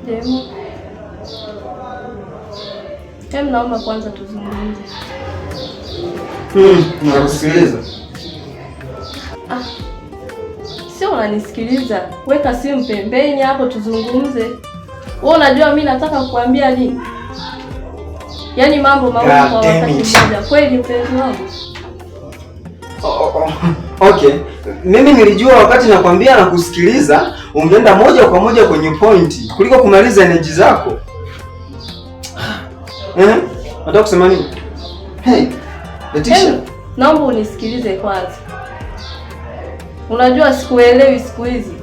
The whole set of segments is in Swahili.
Demu. Naomba kwanza tuzungumze. Nakusikiliza. Sio unanisikiliza. Weka simu pembeni hapo tuzungumze. Wewe unajua mimi nataka kukuambia nini? Yaani mambo mawili kwa wakati mmoja. Kweli mpenzi wangu? Okay. Mimi nilijua wakati nakwambia na kusikiliza, ungeenda moja kwa moja kwenye pointi kuliko kumaliza energy zako. Nataka kusema nini? Hey, Leticia. Naomba unisikilize kwanza. Unajua sikuelewi siku hizi.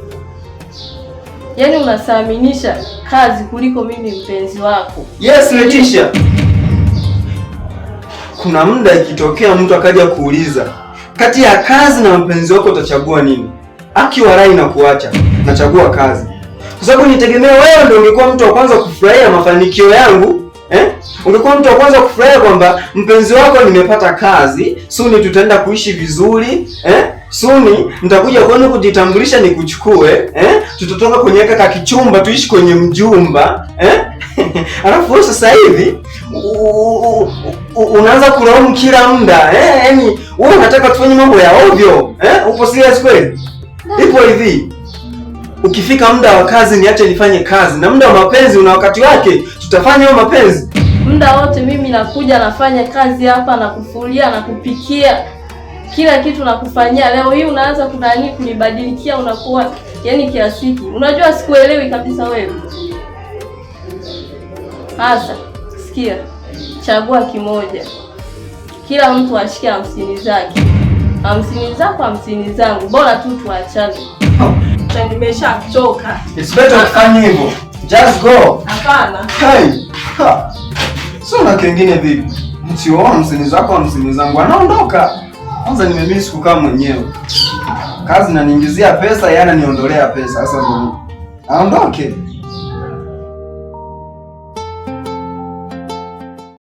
Yaani unasaaminisha kazi kuliko mimi mpenzi wako. Yes, Leticia. Kuna muda ikitokea mtu akaja kuuliza, kati ya kazi na mpenzi wako utachagua nini? Akiwarai na kuacha, nachagua kazi. Kwa sababu nitegemea wewe ndio ungekuwa mtu wa kwanza kufurahia mafanikio yangu. Ungekuwa mtu wa kwanza kufurahia kwamba mpenzi wako nimepata kazi, suni tutaenda kuishi vizuri, suni nitakuja kwenu kujitambulisha nikuchukue, tutatoka kwenye kaka kichumba tuishi kwenye mjumba, Alafu sasa hivi unaanza kulaumu kila muda, yaani wewe unataka tufanye mambo ya ovyo, Upo serious kweli? Ipo hivi. Ukifika muda wa kazi niache nifanye kazi, na muda wa mapenzi una wakati wake, tutafanya hayo mapenzi. Muda wote mimi nakuja nafanya kazi hapa na kufulia na kupikia. Kila kitu nakufanyia. Leo hii unaanza kunibadilikia unakuwa yani kiasiki. Unajua sikuelewi kabisa wewe. Sasa sikia. Chagua kimoja. Kila mtu ashike 50 zake. 50 zako 50 zangu. Bora tu tuachane. Nimeshachoka. It's better ufanye hivyo. Just go. Hapana. Hey. Sio na kingine vipi? Mtio 50 zako 50 zangu anaondoka. Kwanza nimemiss kukaa mwenyewe. Kazi inaniingizia pesa, yana niondolea pesa. Sasa ndio. Aondoke.